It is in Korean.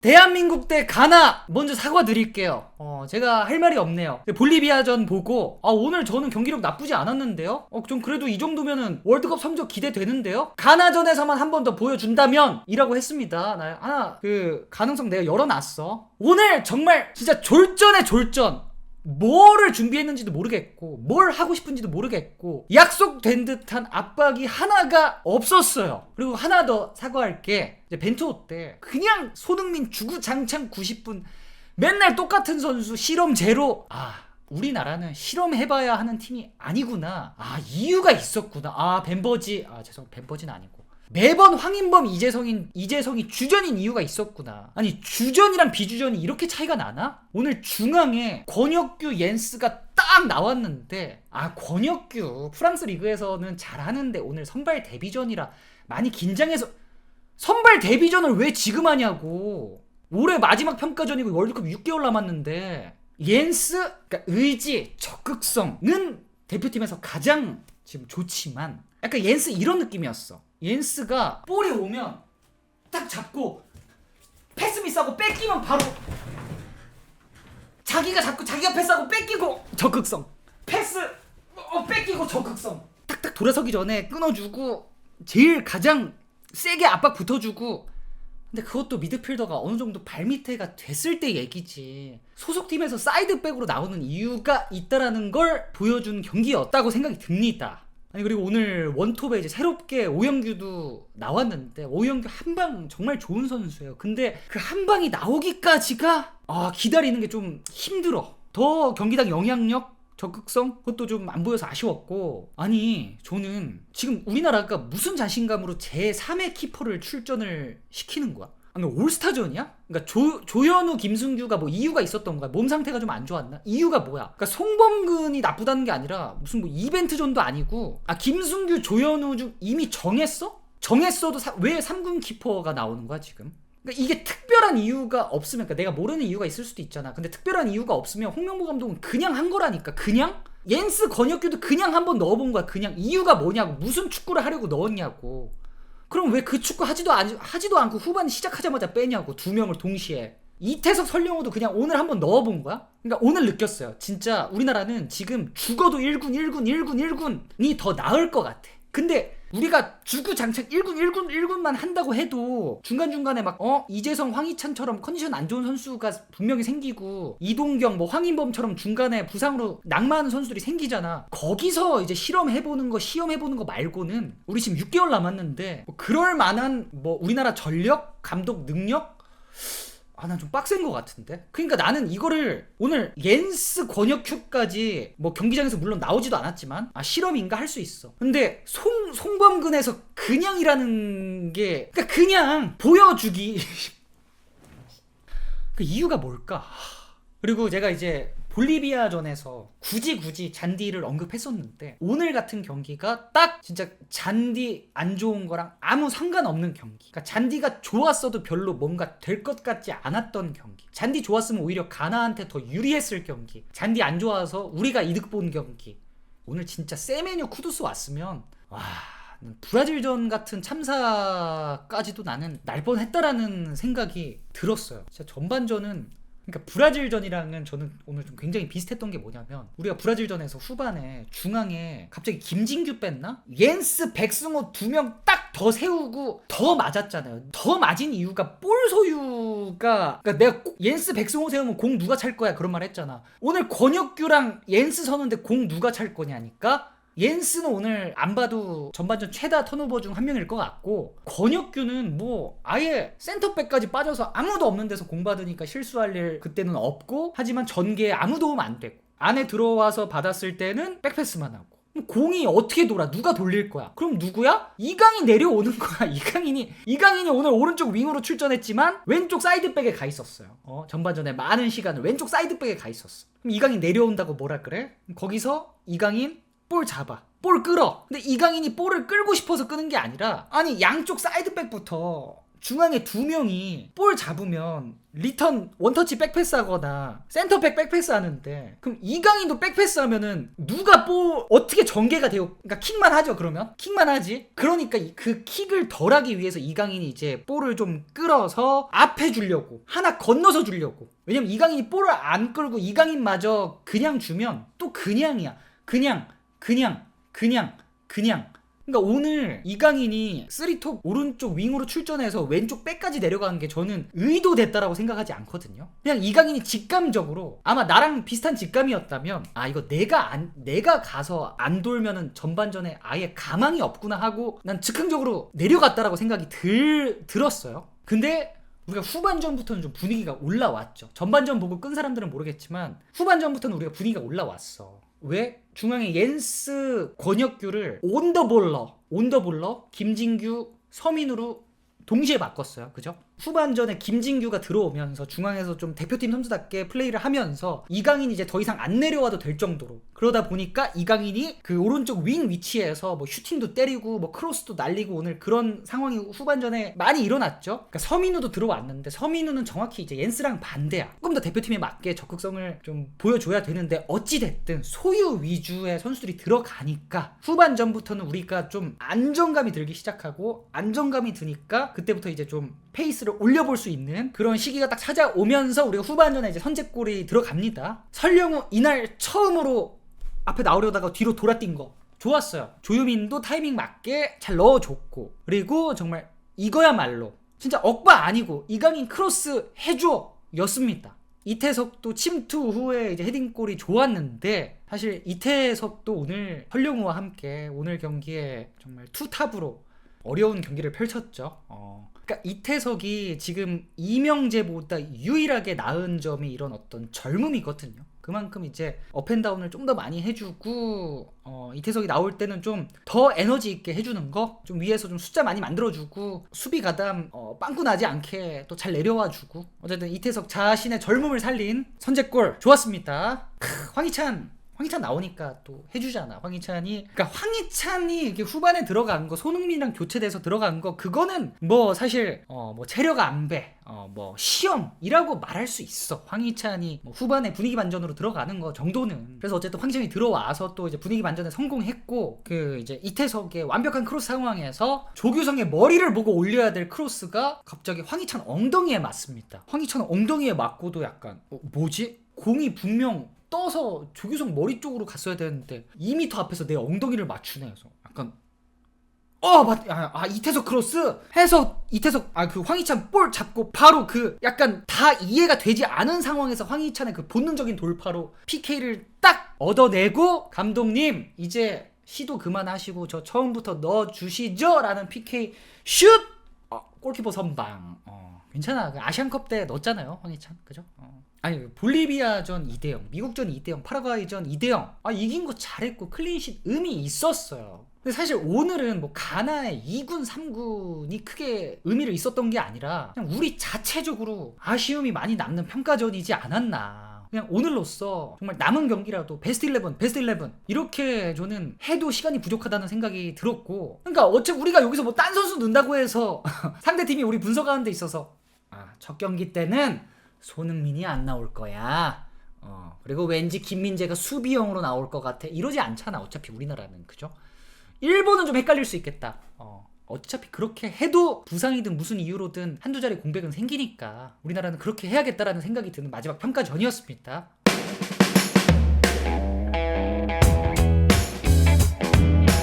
대한민국 대 가나 먼저 사과드릴게요. 제가 할 말이 없네요. 볼리비아전 보고 오늘 저는 경기력 나쁘지 않았는데요. 좀 그래도 이 정도면은 월드컵 성적 기대되는데요. 가나전에서만 한 번 더 보여준다면 이라고 했습니다. 나 하나 그 가능성 내가 열어놨어. 오늘 정말 진짜 졸전의 졸전. 뭐를 준비했는지도 모르겠고 뭘 하고 싶은지도 모르겠고 약속된 듯한 압박이 하나가 없었어요. 그리고 하나 더 사과할게. 이제 벤투호 때 그냥 손흥민 주구장창 90분 맨날 똑같은 선수 실험 제로. 우리나라는 실험해봐야 하는 팀이 아니구나. 이유가 있었구나. 벤버지. 벤버지는 아니고 매번 황인범 이재성이 주전인 이유가 있었구나. 아니 주전이랑 비주전이 이렇게 차이가 나나? 오늘 중앙에 권혁규 옌스가 딱 나왔는데 권혁규 프랑스 리그에서는 잘하는데 오늘 선발 데뷔전이라 많이 긴장해서 선발 데뷔전을 왜 지금 하냐고. 올해 마지막 평가전이고 월드컵 6개월 남았는데 옌스 그러니까 의지 적극성은 대표팀에서 가장 지금 좋지만 약간 옌스 이런 느낌이었어. 옌스가 볼이 오면 딱 잡고 패스 미스하고 뺏기면 바로 자기가 잡고 자기가 패스하고 뺏기고 적극성 패스 뺏기고 적극성 딱딱 돌아서기 전에 끊어주고 제일 가장 세게 압박 붙어주고. 근데 그것도 미드필더가 어느 정도 발밑에가 됐을 때 얘기지. 소속팀에서 사이드백으로 나오는 이유가 있다라는 걸 보여준 경기였다고 생각이 듭니다. 아니 그리고 오늘 원톱에 이제 새롭게 오영규도 나왔는데 오영규 한방 정말 좋은 선수예요. 근데 그 한방이 나오기까지가 기다리는 게 좀 힘들어. 더 경기당 영향력 적극성 그것도 좀 안 보여서 아쉬웠고. 아니 저는 지금 우리나라가 무슨 자신감으로 제3의 키퍼를 출전을 시키는 거야? 올스타전이야? 그러니까 조현우, 김승규가 뭐 이유가 있었던 거야? 몸 상태가 좀 안 좋았나? 이유가 뭐야? 그러니까 송범근이 나쁘다는 게 아니라 무슨 뭐 이벤트전도 아니고 김승규, 조현우 중 이미 정했어? 정했어도 왜 3군 키퍼가 나오는 거야 지금? 그러니까 이게 특별한 이유가 없으면, 그러니까 내가 모르는 이유가 있을 수도 있잖아. 근데 특별한 이유가 없으면 홍명보 감독은 그냥 한 거라니까. 그냥 옌스, 권혁규도 그냥 한번 넣어본 거야. 그냥 이유가 뭐냐고. 무슨 축구를 하려고 넣었냐고. 그럼 왜 그 축구 하지도 않고 후반 시작하자마자 빼냐고. 두 명을 동시에. 이태석, 설령호도 그냥 오늘 한번 넣어본 거야? 그러니까 오늘 느꼈어요. 진짜 우리나라는 지금 죽어도 1군이 더 나을 것 같아. 근데 우리가 주구장창 1군만 한다고 해도 중간중간에 막 이재성, 황희찬처럼 컨디션 안 좋은 선수가 분명히 생기고 이동경, 뭐 황인범처럼 중간에 부상으로 낙마하는 선수들이 생기잖아. 거기서 이제 시험해보는 거 말고는 우리 지금 6개월 남았는데 뭐 그럴 만한 뭐 우리나라 전력, 감독 능력? 난 좀 빡센 것 같은데? 그러니까 나는 이거를 오늘 옌스, 권혁규까지 뭐 경기장에서 물론 나오지도 않았지만 실험인가 할 수 있어. 근데 송범근에서 그냥이라는 게 그러니까 그냥 보여주기 그 이유가 뭘까? 그리고 제가 이제 볼리비아전에서 굳이 잔디를 언급했었는데 오늘 같은 경기가 딱 진짜 잔디 안 좋은 거랑 아무 상관없는 경기. 그러니까 잔디가 좋았어도 별로 뭔가 될 것 같지 않았던 경기. 잔디 좋았으면 오히려 가나한테 더 유리했을 경기. 잔디 안 좋아서 우리가 이득 본 경기. 오늘 진짜 세메뉴 쿠두스 왔으면 브라질전 같은 참사까지도 나는 날 뻔했다라는 생각이 들었어요. 진짜 전반전은 그러니까 브라질전이랑은 저는 오늘 좀 굉장히 비슷했던 게 뭐냐면 우리가 브라질전에서 후반에 중앙에 갑자기 김진규 뺐나? 옌스, 백승호 두 명 딱 더 세우고 더 맞았잖아요. 더 맞은 이유가 볼 소유가 그러니까 내가 옌스, 백승호 세우면 공 누가 찰 거야 그런 말 했잖아. 오늘 권혁규랑 옌스 서는데 공 누가 찰 거냐니까? 옌스는 오늘 안 봐도 전반전 최다 턴오버 중 한 명일 것 같고 권혁규는 뭐 아예 센터백까지 빠져서 아무도 없는 데서 공 받으니까 실수할 일 그때는 없고 하지만 전개에 아무 도움 안 되고 안에 들어와서 받았을 때는 백패스만 하고 공이 어떻게 돌아? 누가 돌릴 거야? 그럼 누구야? 이강인 내려오는 거야. 이강인이 오늘 오른쪽 윙으로 출전했지만 왼쪽 사이드백에 가 있었어요. 전반전에 많은 시간을 왼쪽 사이드백에 가 있었어. 그럼 이강인 내려온다고 뭐라 그래? 거기서 이강인 볼 잡아. 볼 끌어. 근데 이강인이 볼을 끌고 싶어서 끄는 게 아니라 양쪽 사이드백부터 중앙에 두 명이 볼 잡으면 리턴 원터치 백패스 하거나 센터백 백패스 하는데, 그럼 이강인도 백패스 하면은 누가 볼 어떻게 전개가 돼요? 그러니까 킥만 하죠. 그러면 킥만 하지. 그러니까 그 킥을 덜 하기 위해서 이강인이 이제 볼을 좀 끌어서 앞에 주려고, 하나 건너서 주려고. 왜냐면 이강인이 볼을 안 끌고 이강인마저 그냥 주면 또 그냥이야. 그냥. 그러니까 오늘 이강인이 3톱 오른쪽 윙으로 출전해서 왼쪽 백까지 내려가는 게 저는 의도됐다라고 생각하지 않거든요. 그냥 이강인이 직감적으로, 아마 나랑 비슷한 직감이었다면 이거 내가 가서 안 돌면은 전반전에 아예 가망이 없구나 하고 난 즉흥적으로 내려갔다라고 생각이 들었어요. 근데 우리가 후반전부터는 좀 분위기가 올라왔죠. 전반전 보고 끈 사람들은 모르겠지만 후반전부터는 우리가 분위기가 올라왔어. 왜? 중앙에 옌스, 권혁규를 온더볼러, 김진규, 서민으로 동시에 바꿨어요. 그죠? 후반전에 김진규가 들어오면서 중앙에서 좀 대표팀 선수답게 플레이를 하면서 이강인이 이제 더 이상 안 내려와도 될 정도로, 그러다 보니까 이강인이 그 오른쪽 윙 위치에서 뭐 슈팅도 때리고 뭐 크로스도 날리고 오늘 그런 상황이 후반전에 많이 일어났죠. 그러니까 서민우도 들어왔는데 서민우는 정확히 이제 옌스랑 반대야. 조금 더 대표팀에 맞게 적극성을 좀 보여줘야 되는데 어찌됐든 소유 위주의 선수들이 들어가니까 후반전부터는 우리가 좀 안정감이 들기 시작하고, 안정감이 드니까 그때부터 이제 좀 페이스를 올려볼 수 있는 그런 시기가 딱 찾아오면서 우리가 후반전에 이제 선제골이 들어갑니다. 설령우 이날 처음으로 앞에 나오려다가 뒤로 돌아뛴 거 좋았어요. 조유민도 타이밍 맞게 잘 넣어줬고, 그리고 정말 이거야말로 진짜 억바 아니고 이강인 크로스 해줘 였습니다. 이태석도 침투 후에 이제 헤딩골이 좋았는데, 사실 이태석도 오늘 설령우와 함께 오늘 경기에 정말 투탑으로 어려운 경기를 펼쳤죠. 그러니까 이태석이 지금 이명재보다 유일하게 나은 점이 이런 어떤 젊음이거든요. 그만큼 이제 업앤다운을 좀 더 많이 해주고, 이태석이 나올 때는 좀 더 에너지 있게 해주는 거, 좀 위에서 좀 숫자 많이 만들어주고, 수비 가담 빵꾸 나지 않게 또 잘 내려와주고, 어쨌든 이태석 자신의 젊음을 살린 선제골 좋았습니다. 황희찬 나오니까 또 해주잖아. 그러니까 황희찬이 이렇게 후반에 들어간 거, 손흥민이랑 교체돼서 들어간 거, 그거는 뭐 사실 뭐 체력 안배, 뭐 시험이라고 말할 수 있어. 황희찬이 뭐 후반에 분위기 반전으로 들어가는 거 정도는. 그래서 어쨌든 황희찬이 들어와서 또 이제 분위기 반전에 성공했고, 그 이제 이태석의 완벽한 크로스 상황에서 조규성의 머리를 보고 올려야 될 크로스가 갑자기 황희찬 엉덩이에 맞습니다. 황희찬 엉덩이에 맞고도 약간 뭐지? 공이 분명 떠서 조규성 머리 쪽으로 갔어야 되는데 2m 앞에서 내 엉덩이를 맞추네. 그래서 약간 이태석 크로스 해서 이태석 그 황희찬 볼 잡고 바로 그 약간 다 이해가 되지 않은 상황에서 황희찬의 그 본능적인 돌파로 PK를 딱 얻어내고, 감독님 이제 시도 그만하시고 저 처음부터 넣어주시죠 라는 PK 슛! 골키퍼 선방. 괜찮아. 아시안컵 때 넣었잖아요 황희찬. 그죠? 아니 볼리비아전 2대0, 미국전 2대0, 파라과이전 2대0 이긴 거 잘했고 클린쉿 의미 있었어요. 근데 사실 오늘은 뭐 가나의 2군 3군이 크게 의미를 있었던 게 아니라 그냥 우리 자체적으로 아쉬움이 많이 남는 평가전이지 않았나. 그냥 오늘로써 정말 남은 경기라도 베스트 11 이렇게 저는 해도 시간이 부족하다는 생각이 들었고, 그러니까 어차피 우리가 여기서 뭐 딴 선수 넣는다고 해서 상대팀이 우리 분석하는 데 있어서 첫 경기 때는 손흥민이 안 나올 거야. 그리고 왠지 김민재가 수비형으로 나올 것 같아. 이러지 않잖아. 어차피 우리나라는. 그죠? 일본은 좀 헷갈릴 수 있겠다. 어차피 그렇게 해도 부상이든 무슨 이유로든 한두 자리 공백은 생기니까 우리나라는 그렇게 해야겠다라는 생각이 드는 마지막 평가전이었습니다.